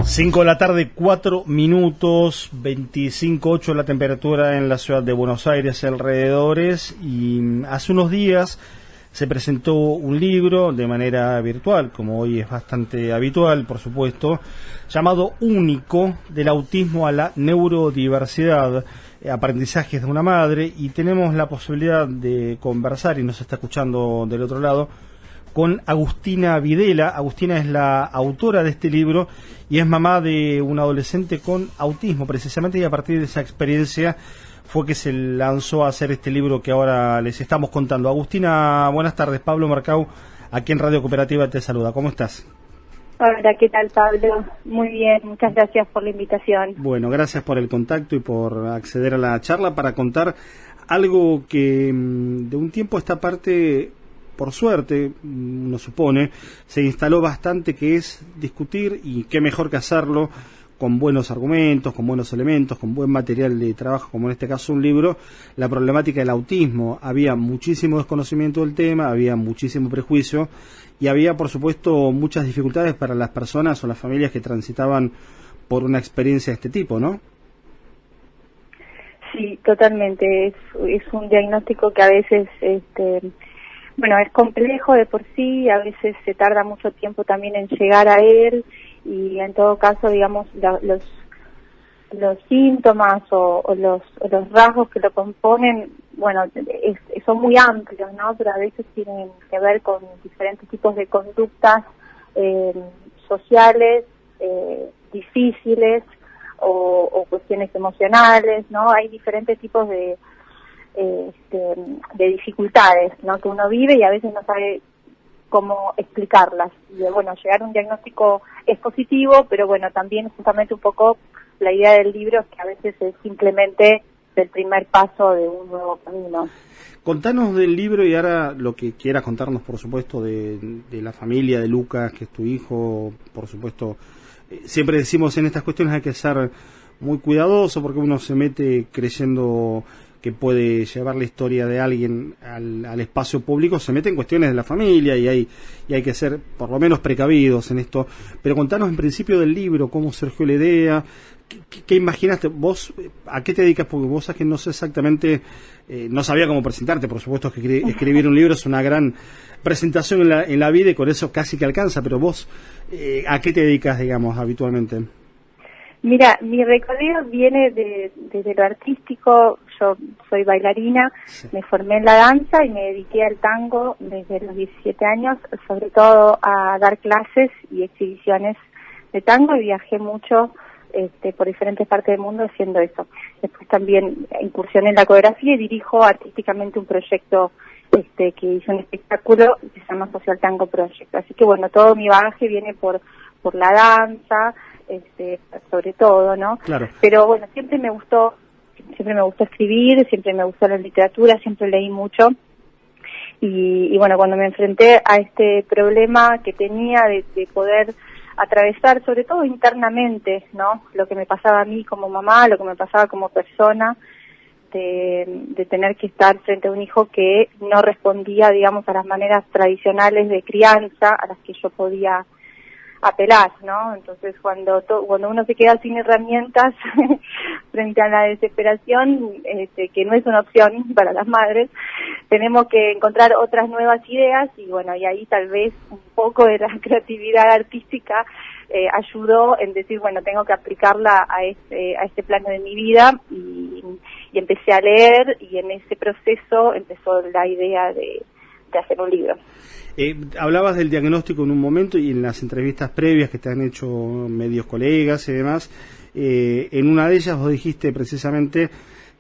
5 de la tarde, 4 minutos, 25,8 la temperatura en la ciudad de Buenos Aires y alrededores, y hace unos días se presentó un libro de manera virtual, como hoy es bastante habitual, por supuesto, llamado Único, del autismo a la neurodiversidad, aprendizajes de una madre, y tenemos la posibilidad de conversar, y nos está escuchando del otro lado, con Agustina Videla. Agustina es la autora de este libro y es mamá de un adolescente con autismo, precisamente, y a partir de esa experiencia fue que se lanzó a hacer este libro que ahora les estamos contando. Agustina, buenas tardes. Pablo Marcau, aquí en Radio Cooperativa, te saluda. ¿Cómo estás? Hola, ¿qué tal, Pablo? Muy bien, muchas gracias por la invitación. Bueno, gracias por el contacto y por acceder a la charla para contar algo que de un tiempo a esta parte, por suerte, uno supone, se instaló bastante, que es discutir, y qué mejor que hacerlo con buenos argumentos, con buenos elementos, con buen material de trabajo, como en este caso un libro, la problemática del autismo. Había muchísimo desconocimiento del tema, había muchísimo prejuicio y había, por supuesto, muchas dificultades para las personas o las familias que transitaban por una experiencia de este tipo, ¿no? Sí, totalmente. Es un diagnóstico que a veces bueno, es complejo de por sí, a veces se tarda mucho tiempo también en llegar a él, y en todo caso, digamos, los síntomas o los rasgos que lo componen, bueno, son muy amplios, ¿no? Pero a veces tienen que ver con diferentes tipos de conductas sociales difíciles o cuestiones emocionales, ¿no? Hay diferentes tipos de dificultades, ¿no?, que uno vive y a veces no sabe cómo explicarlas. Y bueno, llegar a un diagnóstico es positivo, pero bueno, también justamente un poco la idea del libro es que a veces es simplemente el primer paso de un nuevo camino. Contanos del libro y ahora lo que quieras contarnos, por supuesto, de la familia de Lucas, que es tu hijo. Por supuesto, siempre decimos en estas cuestiones hay que ser muy cuidadoso porque uno se mete creyendo que puede llevar la historia de alguien al espacio público, se mete en cuestiones de la familia y hay que ser por lo menos precavidos en esto. Pero contanos en principio del libro, cómo surgió la idea, qué imaginaste vos, a qué te dedicas, porque vos sabés que no sé exactamente, no sabía cómo presentarte. Por supuesto que escribir un libro es una gran presentación en la vida y con eso casi que alcanza, pero vos, ¿a qué te dedicas, digamos, habitualmente? Mira, mi recorrido viene desde lo artístico. Yo soy bailarina, sí. Me formé en la danza y me dediqué al tango desde los 17 años, sobre todo a dar clases y exhibiciones de tango, y viajé mucho por diferentes partes del mundo haciendo eso. Después también incursioné en la coreografía y dirijo artísticamente un proyecto que hizo un espectáculo que se llama Social Tango Project. Así que bueno, todo mi bagaje viene por la danza, sobre todo, ¿no? Claro. Pero bueno, siempre me gustó escribir, siempre me gustó la literatura, siempre leí mucho, y bueno, cuando me enfrenté a este problema que tenía de poder atravesar, sobre todo internamente, ¿no?, lo que me pasaba a mí como mamá, lo que me pasaba como persona, de tener que estar frente a un hijo que no respondía, digamos, a las maneras tradicionales de crianza a las que yo podía apelar, ¿no? Entonces cuando uno se queda sin herramientas frente a la desesperación, que no es una opción para las madres, tenemos que encontrar otras nuevas ideas, y bueno, y ahí tal vez un poco de la creatividad artística ayudó en decir, bueno, tengo que aplicarla a este plano de mi vida, y empecé a leer, y en ese proceso empezó la idea de hacer un libro. Hablabas del diagnóstico en un momento, y en las entrevistas previas que te han hecho medios colegas y demás, en una de ellas vos dijiste precisamente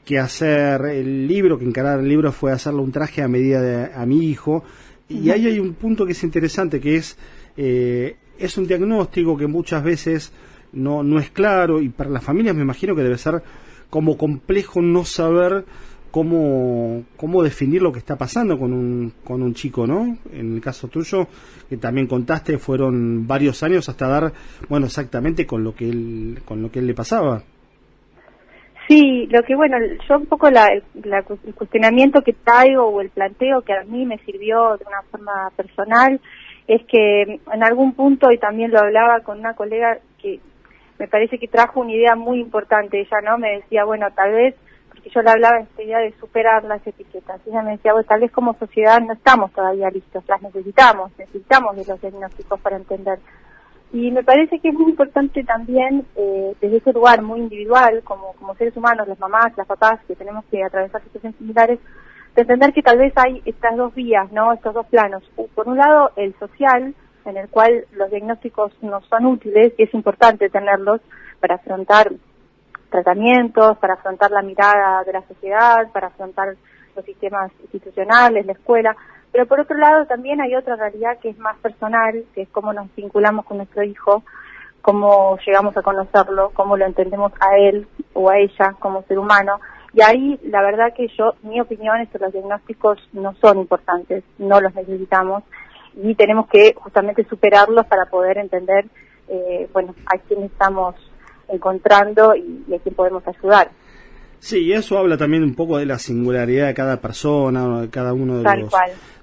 que hacer el libro, que encarar el libro fue hacerle un traje a medida a mi hijo, y ahí hay un punto que es interesante, que es un diagnóstico que muchas veces no es claro, y para las familias me imagino que debe ser como complejo no saber cómo definir lo que está pasando con un chico, ¿no? En el caso tuyo, que también contaste, fueron varios años hasta dar, bueno, exactamente con lo que él le pasaba. Sí, lo que, bueno, yo un poco el cuestionamiento que traigo, o el planteo que a mí me sirvió de una forma personal, es que en algún punto, y también lo hablaba con una colega, que me parece que trajo una idea muy importante. Ella, ¿no?, me decía, bueno, tal vez, porque yo le hablaba de esta idea de superar las etiquetas. Ella me decía, bueno, tal vez como sociedad no estamos todavía listos, las necesitamos de los diagnósticos para entender. Y me parece que es muy importante también, desde ese lugar muy individual, como seres humanos, las mamás, las papás, que tenemos que atravesar situaciones similares, de entender que tal vez hay estas dos vías, ¿no?, estos dos planos. Por un lado, el social, en el cual los diagnósticos nos son útiles y es importante tenerlos para afrontar tratamientos, para afrontar la mirada de la sociedad, para afrontar los sistemas institucionales, la escuela. Pero por otro lado también hay otra realidad que es más personal, que es cómo nos vinculamos con nuestro hijo, cómo llegamos a conocerlo, cómo lo entendemos a él o a ella como ser humano. Y ahí la verdad que mi opinión es que los diagnósticos no son importantes, no los necesitamos y tenemos que justamente superarlos para poder entender, a quién estamos encontrando y a quién podemos ayudar. Sí, y eso habla también un poco de la singularidad de cada persona, de cada uno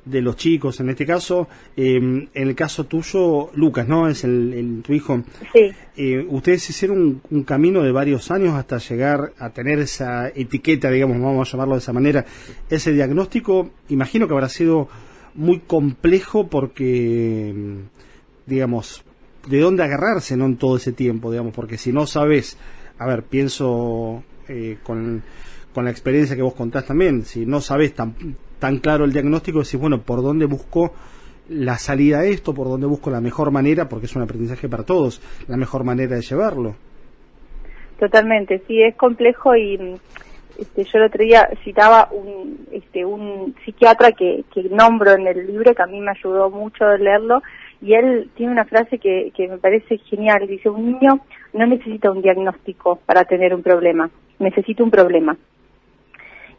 de los chicos. En este caso, en el caso tuyo, Lucas, ¿no? Es tu hijo. Sí. Ustedes hicieron un camino de varios años hasta llegar a tener esa etiqueta, digamos, vamos a llamarlo de esa manera. Ese diagnóstico, imagino que habrá sido muy complejo porque, digamos, de dónde agarrarse, ¿no?, en todo ese tiempo, digamos, porque si no sabes, a ver, pienso con la experiencia que vos contás también, si no sabes tan claro el diagnóstico, decís, bueno, ¿por dónde busco la salida a esto? ¿Por dónde busco la mejor manera? Porque es un aprendizaje para todos, la mejor manera de llevarlo. Totalmente, sí, es complejo y yo el otro día citaba un psiquiatra que nombro en el libro, que a mí me ayudó mucho a leerlo, y él tiene una frase que me parece genial. Dice, un niño no necesita un diagnóstico para tener un problema, necesita un problema.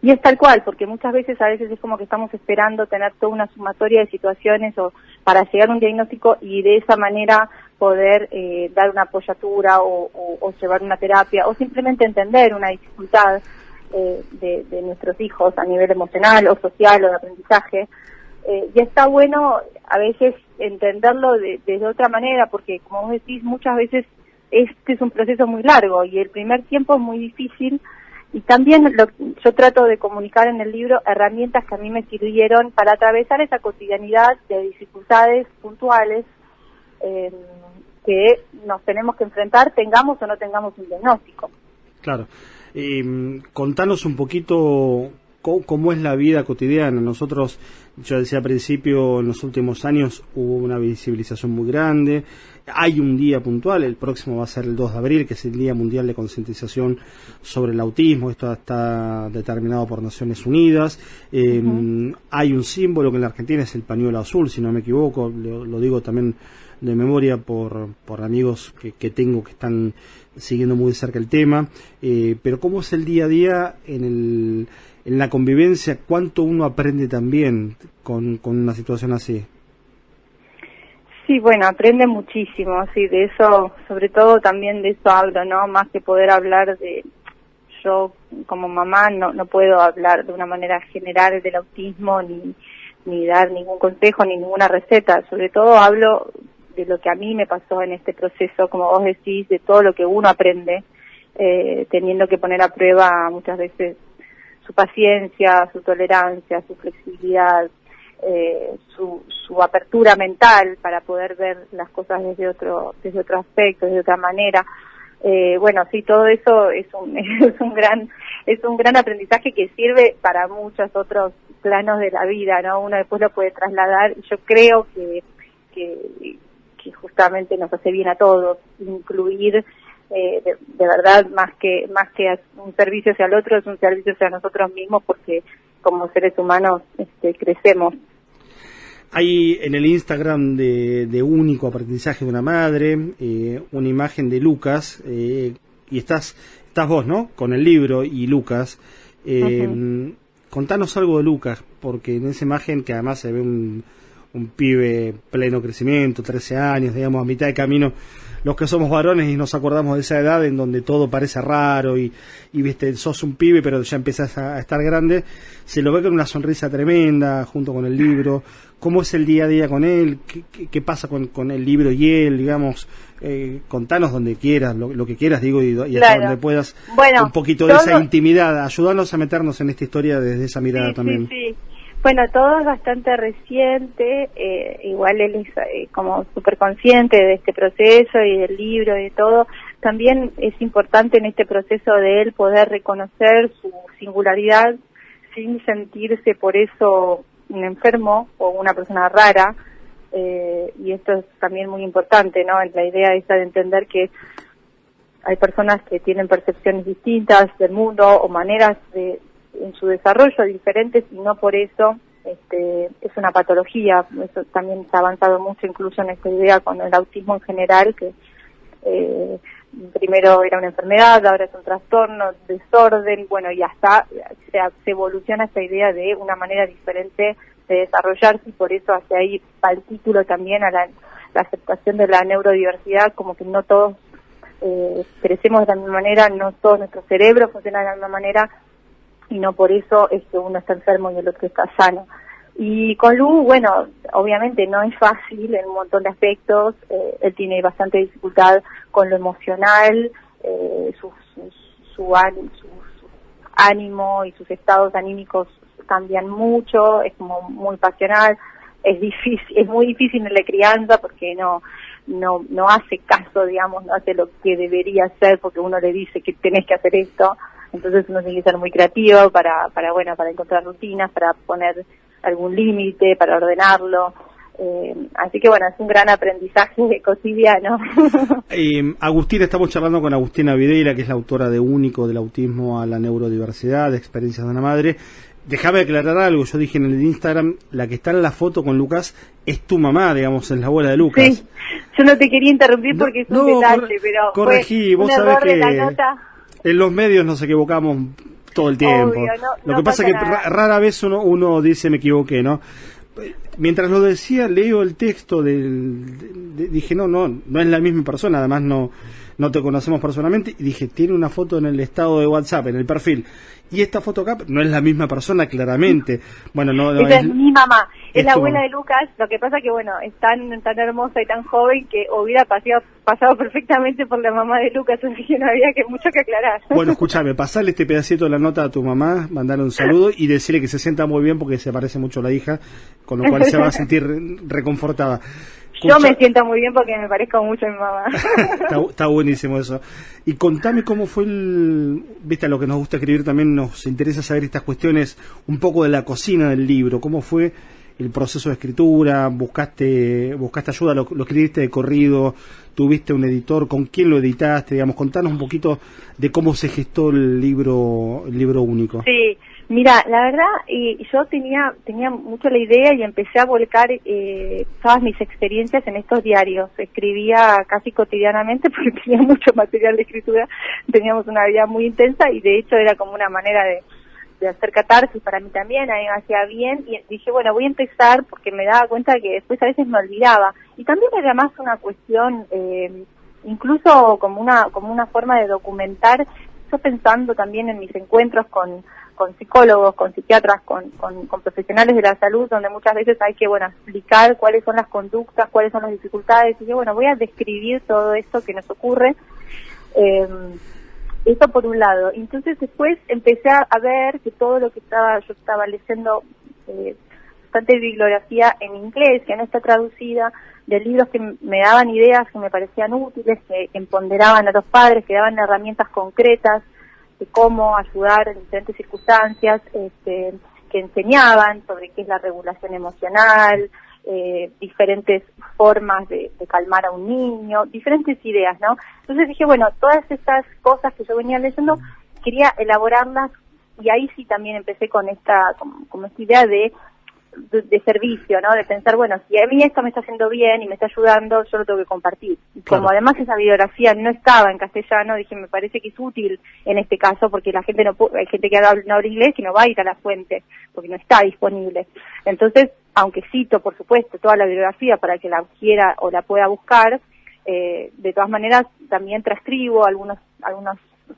Y es tal cual, porque muchas veces es como que estamos esperando tener toda una sumatoria de situaciones o para llegar a un diagnóstico y de esa manera poder dar una apoyatura o llevar una terapia o simplemente entender una dificultad de nuestros hijos a nivel emocional o social o de aprendizaje. Y está bueno a veces entenderlo de otra manera, porque como vos decís, muchas veces este es un proceso muy largo y el primer tiempo es muy difícil. Y también yo trato de comunicar en el libro herramientas que a mí me sirvieron para atravesar esa cotidianidad de dificultades puntuales que nos tenemos que enfrentar, tengamos o no tengamos un diagnóstico. Claro. Contanos un poquito cómo es la vida cotidiana. Nosotros, yo decía al principio, en los últimos años hubo una visibilización muy grande. Hay un día puntual, el próximo va a ser el 2 de abril, que es el Día Mundial de Concientización sobre el Autismo. Esto está determinado por Naciones Unidas. Hay un símbolo que en la Argentina es el pañuelo azul, si no me equivoco. Lo digo también de memoria por amigos que tengo que están siguiendo muy de cerca el tema. Pero ¿cómo es el día a día en la convivencia? ¿Cuánto uno aprende también con una situación así? Sí, bueno, aprende muchísimo, sí, de eso, sobre todo también de eso hablo, ¿no? Más que poder hablar yo como mamá no puedo hablar de una manera general del autismo, ni dar ningún consejo, ni ninguna receta. Sobre todo hablo de lo que a mí me pasó en este proceso, como vos decís, de todo lo que uno aprende, teniendo que poner a prueba muchas veces su paciencia, su tolerancia, su flexibilidad, su apertura mental para poder ver las cosas desde otro aspecto, de otra manera. Bueno, sí, todo eso es un gran aprendizaje que sirve para muchos otros planos de la vida, ¿no? Uno después lo puede trasladar, y yo creo que justamente nos hace bien a todos incluir de verdad, más que un servicio hacia el otro, es un servicio hacia nosotros mismos, porque como seres humanos crecemos. Hay en el Instagram de Único Aprendizaje de una Madre una imagen de Lucas, y estás vos, ¿no?, con el libro y Lucas. Contanos algo de Lucas, porque en esa imagen, que además se ve un pibe pleno crecimiento, 13 años, digamos, a mitad de camino los que somos varones y nos acordamos de esa edad en donde todo parece raro y viste, sos un pibe pero ya empezás a estar grande, se lo ve con una sonrisa tremenda junto con el libro. ¿Cómo es el día a día con él? ¿Qué pasa con el libro y él, digamos? Contanos donde quieras, lo que quieras, digo, y hasta Claro. donde puedas, Bueno, un poquito de esa intimidad, ayudarnos a meternos en esta historia desde esa mirada también. Sí. Bueno, todo es bastante reciente, igual él es como súper consciente de este proceso y del libro y de todo. También es importante en este proceso de él poder reconocer su singularidad sin sentirse por eso un enfermo o una persona rara, y esto es también muy importante, ¿no? La idea esa de entender que hay personas que tienen percepciones distintas del mundo o maneras en su desarrollo diferentes y no por eso es una patología. Eso también se ha avanzado mucho incluso en esta idea con el autismo en general, que primero era una enfermedad, ahora es un trastorno, desorden, bueno, y hasta se evoluciona esta idea de una manera diferente de desarrollarse, y por eso hacia ahí va el título también a la aceptación de la neurodiversidad, como que no todos crecemos de la misma manera, no todo nuestro cerebro funciona de la misma manera, y no por eso es que uno está enfermo y el otro está sano. Y con Lu, bueno, obviamente no es fácil en un montón de aspectos, él tiene bastante dificultad con lo emocional, su ánimo y sus estados anímicos cambian mucho, es como muy pasional, es muy difícil en la crianza porque no hace caso, digamos, no hace lo que debería hacer porque uno le dice que tenés que hacer esto. Entonces uno tiene que ser muy creativo para encontrar rutinas, para poner algún límite, para ordenarlo. Así que bueno, es un gran aprendizaje cotidiano. Agustina, estamos charlando con Agustina Videira, que es la autora de Único, del autismo a la neurodiversidad, de Experiencias de una madre. Déjame aclarar algo, yo dije en el Instagram, la que está en la foto con Lucas es tu mamá, digamos, es la abuela de Lucas. Sí, yo no te quería interrumpir porque es un detalle, pero corregí, fue vos un sabés error que de la nota. En los medios nos equivocamos todo el tiempo. Obvio, Lo que pasa es que rara vez uno dice me equivoqué, ¿no? Mientras lo decía, leo el texto dije, no es la misma persona, además no te conocemos personalmente, y dije, tiene una foto en el estado de WhatsApp, en el perfil, y esta foto acá no es la misma persona, claramente. Bueno, Esa es mi mamá, es la abuela mamá. de Lucas. Lo que pasa que, bueno, es tan hermosa y tan joven que hubiera pasado perfectamente por la mamá de Lucas, así que no había mucho que aclarar. Bueno, escúchame, pasale este pedacito de la nota a tu mamá, mandarle un saludo y decirle que se sienta muy bien porque se parece mucho a la hija, con lo cual se va a sentir reconfortada. Yo me siento muy bien porque me parezco mucho a mi mamá. Está buenísimo eso. Y contame cómo fue viste, a lo que nos gusta escribir también nos interesa saber estas cuestiones, un poco de la cocina del libro, cómo fue el proceso de escritura, buscaste ayuda, lo escribiste de corrido, tuviste un editor, con quién lo editaste, digamos, contanos un poquito de cómo se gestó el libro Único. Sí. Mira, la verdad, yo tenía mucho la idea y empecé a volcar todas mis experiencias en estos diarios. Escribía casi cotidianamente porque tenía mucho material de escritura, teníamos una vida muy intensa y de hecho era como una manera de hacer catarsis para mí también, a mí me hacía bien, y dije, bueno, voy a empezar porque me daba cuenta que después a veces me olvidaba. Y también era más una cuestión, incluso como una forma de documentar, yo pensando también en mis encuentros con psicólogos, con psiquiatras, con profesionales de la salud, donde muchas veces hay que, bueno, explicar cuáles son las conductas, cuáles son las dificultades, y yo, bueno, voy a describir todo esto que nos ocurre, eso por un lado. Entonces después empecé a ver que todo lo que yo estaba leyendo, bastante bibliografía en inglés, que no está traducida, de libros que me daban ideas que me parecían útiles, que empoderaban a los padres, que daban herramientas concretas de cómo ayudar en diferentes circunstancias, que enseñaban sobre qué es la regulación emocional, diferentes formas de calmar a un niño, diferentes ideas, ¿no? Entonces dije, bueno, todas estas cosas que yo venía leyendo, quería elaborarlas, y ahí sí también empecé con esta idea de servicio, ¿no? De pensar, bueno, si a mí esto me está haciendo bien y me está ayudando, yo lo tengo que compartir. Y como además esa bibliografía no estaba en castellano, dije, me parece que es útil en este caso, porque la gente hay gente que no habla inglés y no va a ir a la fuente, porque no está disponible. Entonces, aunque cito, por supuesto, toda la bibliografía para que la quiera o la pueda buscar, De todas maneras, también transcribo algunos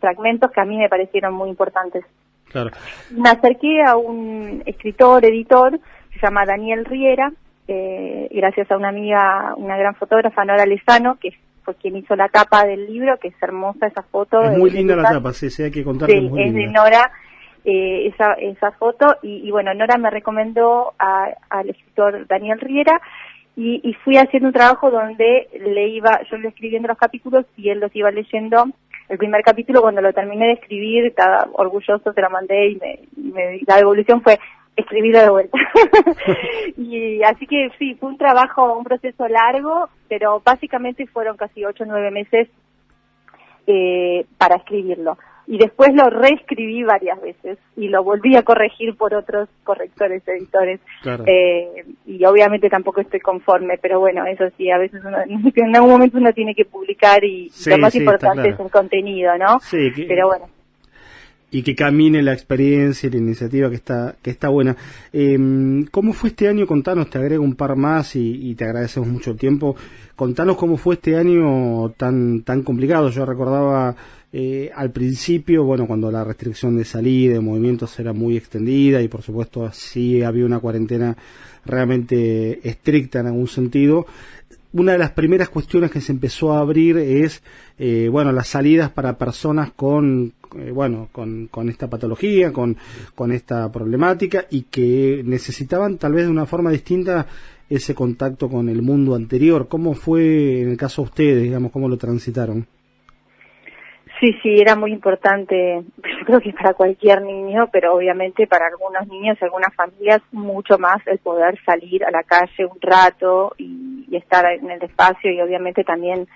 fragmentos que a mí me parecieron muy importantes. Claro. Me acerqué a un editor, se llama Daniel Riera, gracias a una amiga, una gran fotógrafa, Nora Lezano, que fue quien hizo la tapa del libro, que es hermosa esa foto. Es muy linda la tapa, sí, hay que contar que es muy linda. Es de Nora, esa foto, y bueno, Nora me recomendó al escritor Daniel Riera, y fui haciendo un trabajo donde yo le escribiendo los capítulos y él los iba leyendo. El primer capítulo, cuando lo terminé de escribir, estaba orgulloso, se lo mandé y la devolución fue escribirlo de vuelta. Y así que sí, fue un proceso largo, pero básicamente fueron casi 8 o 9 meses para escribirlo. Y después lo reescribí varias veces y lo volví a corregir por otros correctores, editores. Claro. Y obviamente tampoco estoy conforme, pero bueno, eso sí, a veces en algún momento uno tiene que publicar y lo más importante es el contenido, ¿no? Sí, pero bueno. Y que camine la experiencia y la iniciativa que está buena. ¿Cómo fue este año? Contanos, te agrego un par más y te agradecemos mucho el tiempo. Contanos cómo fue este año tan complicado. Yo recordaba al principio, bueno, cuando la restricción de salida, de movimientos era muy extendida y por supuesto sí había una cuarentena realmente estricta en algún sentido. Una de las primeras cuestiones que se empezó a abrir es, las salidas para personas con esta patología, con esta problemática y que necesitaban tal vez de una forma distinta ese contacto con el mundo anterior. ¿Cómo fue en el caso de ustedes, digamos, cómo lo transitaron? Sí, era muy importante, yo creo que para cualquier niño, pero obviamente para algunos niños y algunas familias mucho más el poder salir a la calle un rato y estar en el espacio, y obviamente también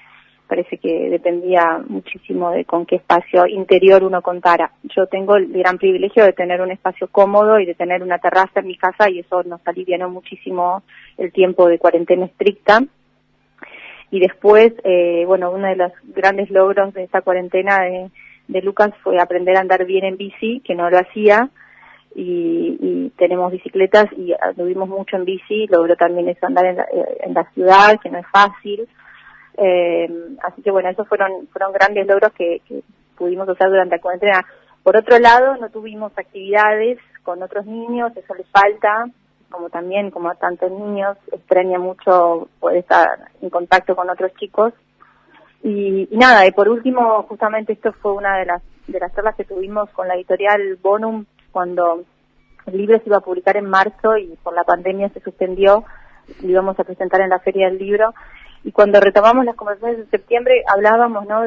parece que dependía muchísimo de con qué espacio interior uno contara. Yo tengo el gran privilegio de tener un espacio cómodo y de tener una terraza en mi casa, y eso nos alivianó muchísimo el tiempo de cuarentena estricta. Y después, uno de los grandes logros de esta cuarentena de Lucas fue aprender a andar bien en bici, que no lo hacía, y tenemos bicicletas y anduvimos mucho en bici. Logró también eso, andar en la ciudad, que no es fácil. Así que bueno, esos fueron grandes logros que pudimos hacer durante la cuarentena. Por otro lado, no tuvimos actividades con otros niños, eso les falta. Como a tantos niños, extraña mucho poder estar en contacto con otros chicos. Y nada, y por último, justamente esto fue una de las charlas que tuvimos con la editorial Bonum cuando el libro se iba a publicar en marzo y por la pandemia se suspendió. Lo íbamos a presentar en la Feria del Libro. Y cuando retomamos las conversaciones en septiembre, hablábamos, ¿no?,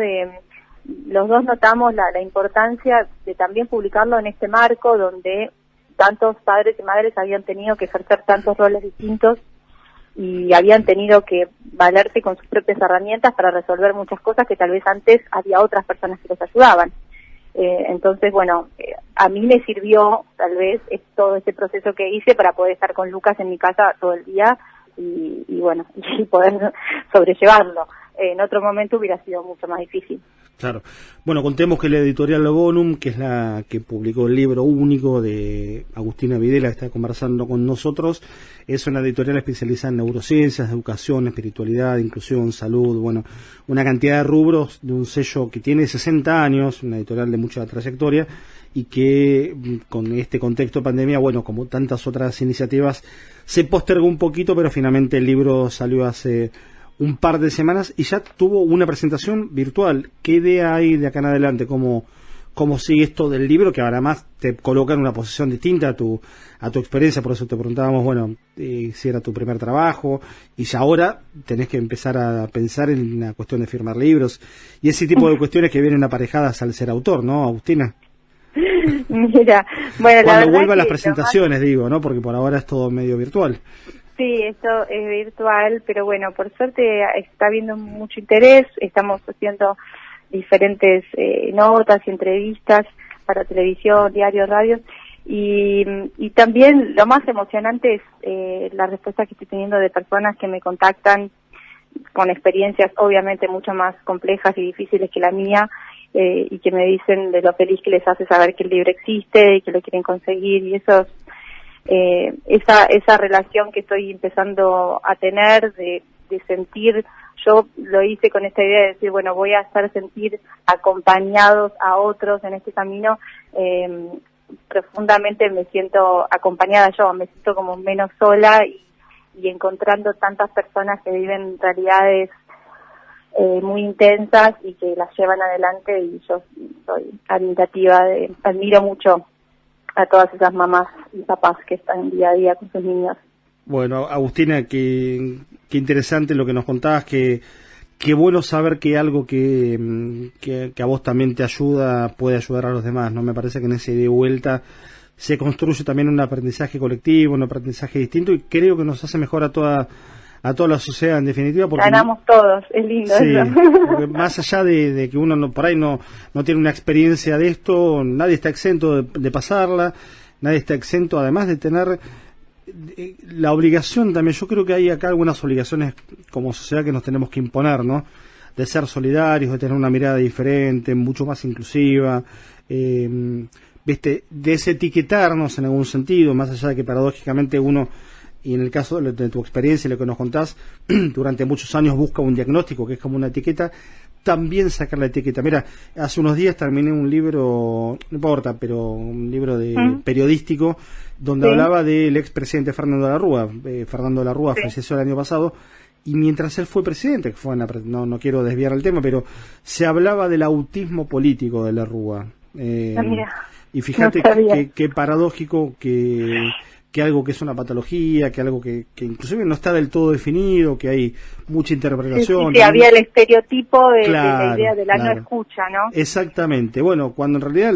los dos notamos la importancia de también publicarlo en este marco donde tantos padres y madres habían tenido que ejercer tantos roles distintos y habían tenido que valerse con sus propias herramientas para resolver muchas cosas que tal vez antes había otras personas que los ayudaban. Entonces, a mí me sirvió tal vez todo ese proceso que hice para poder estar con Lucas en mi casa todo el día y poder sobrellevarlo. En otro momento hubiera sido mucho más difícil. Claro. Bueno, contemos que la editorial Bonum, que es la que publicó el libro único de Agustina Videla, que está conversando con nosotros, es una editorial especializada en neurociencias, educación, espiritualidad, inclusión, salud, una cantidad de rubros, de un sello que tiene 60 años, una editorial de mucha trayectoria, y que con este contexto de pandemia, como tantas otras iniciativas, se postergó un poquito, pero finalmente el libro salió hace un par de semanas y ya tuvo una presentación virtual. ¿Qué idea hay de acá en adelante? ¿Cómo sigue esto del libro, que además te coloca en una posición distinta a tu experiencia? Por eso te preguntábamos, si era tu primer trabajo y ya ahora tenés que empezar a pensar en la cuestión de firmar libros y ese tipo de cuestiones que vienen aparejadas al ser autor, ¿no, Agustina? Mira, cuando vuelvan las presentaciones, digo, ¿no? Porque por ahora es todo medio virtual. Sí, esto es virtual, pero por suerte está habiendo mucho interés. Estamos haciendo diferentes notas y entrevistas para televisión, diario, radio, y también lo más emocionante es la respuesta que estoy teniendo de personas que me contactan con experiencias obviamente mucho más complejas y difíciles que la mía, y que me dicen de lo feliz que les hace saber que el libro existe y que lo quieren conseguir, y eso esa relación que estoy empezando a tener de sentir yo lo hice con esta idea de decir, bueno, voy a hacer sentir acompañados a otros en este camino. Profundamente me siento acompañada yo, me siento como menos sola y encontrando tantas personas que viven realidades muy intensas y que las llevan adelante, y yo soy admiro mucho a todas esas mamás y papás que están día a día con sus niños. Bueno, Agustina, qué interesante lo que nos contabas, qué bueno saber que algo que a vos también te ayuda puede ayudar a los demás, ¿no? Me parece que en ese ida y vuelta se construye también un aprendizaje colectivo, un aprendizaje distinto, y creo que nos hace mejor a toda la sociedad en definitiva. Porque ganamos todos, es lindo sí, eso. Porque más allá de que uno por ahí no tiene una experiencia de esto, nadie está exento de pasarla, nadie está exento además de tener la obligación también. Yo creo que hay acá algunas obligaciones como sociedad que nos tenemos que imponer, ¿no? De ser solidarios, de tener una mirada diferente, mucho más inclusiva, ¿viste? De desetiquetarnos en algún sentido, más allá de que paradójicamente uno, y en el caso de tu experiencia y lo que nos contás, durante muchos años busca un diagnóstico que es como una etiqueta, también sacar la etiqueta. Mira, hace unos días terminé un libro, no importa, pero un libro periodístico, donde hablaba del expresidente Fernando de la Rúa. Fernando de la Rúa falleció el año pasado, y mientras él fue presidente, que fue no quiero desviar el tema, pero se hablaba del autismo político de la Rúa. Y fíjate qué paradójico que algo que es una patología, que algo que inclusive no está del todo definido, que hay mucha interpretación. Sí, había el estereotipo de la idea de la no escucha, ¿no? Exactamente. Bueno, cuando en realidad,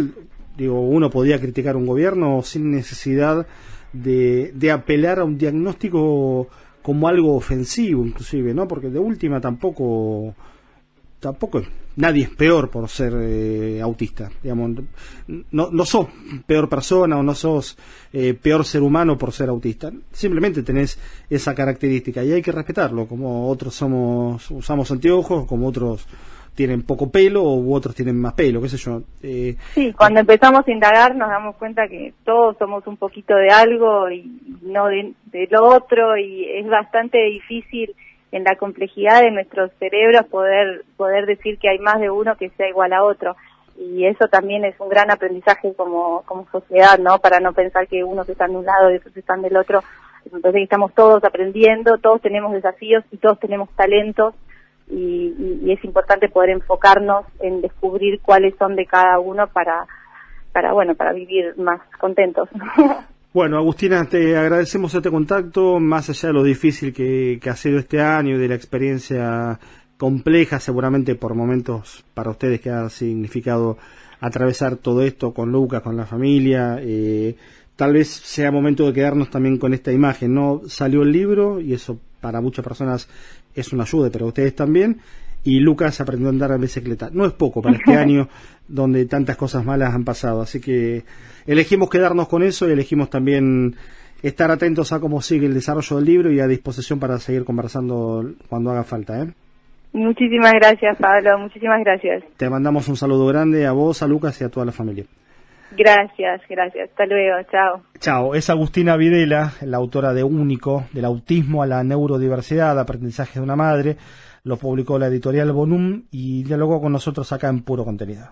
uno podía criticar un gobierno sin necesidad de apelar a un diagnóstico como algo ofensivo, inclusive, ¿no? Porque de última tampoco nadie es peor por ser autista, digamos. No sos peor persona o no sos peor ser humano por ser autista, simplemente tenés esa característica y hay que respetarlo, como otros usamos anteojos, como otros tienen poco pelo u otros tienen más pelo, qué sé yo. Sí, cuando empezamos a indagar nos damos cuenta que todos somos un poquito de algo y no de lo otro, y es bastante difícil en la complejidad de nuestros cerebros poder decir que hay más de uno que sea igual a otro, y eso también es un gran aprendizaje como sociedad, ¿no? Para no pensar que unos están de un lado y otros están del otro. Entonces estamos todos aprendiendo, todos tenemos desafíos y todos tenemos talentos, y es importante poder enfocarnos en descubrir cuáles son de cada uno para vivir más contentos. Bueno, Agustina, te agradecemos este contacto, más allá de lo difícil que ha sido este año y de la experiencia compleja, seguramente por momentos para ustedes que ha significado atravesar todo esto con Lucas, con la familia. Tal vez sea momento de quedarnos también con esta imagen, ¿no? Salió el libro y eso para muchas personas es una ayuda, pero ustedes también. Y Lucas aprendió a andar en bicicleta. No es poco para este año donde tantas cosas malas han pasado. Así que elegimos quedarnos con eso y elegimos también estar atentos a cómo sigue el desarrollo del libro y a disposición para seguir conversando cuando haga falta, ¿eh? Muchísimas gracias, Pablo. Muchísimas gracias. Te mandamos un saludo grande a vos, a Lucas y a toda la familia. Gracias. Hasta luego. Chao. Chao. Es Agustina Videla, la autora de Único, del autismo a la neurodiversidad, aprendizaje de una madre. Lo publicó la editorial Bonum y dialogó con nosotros acá en Puro Contenido.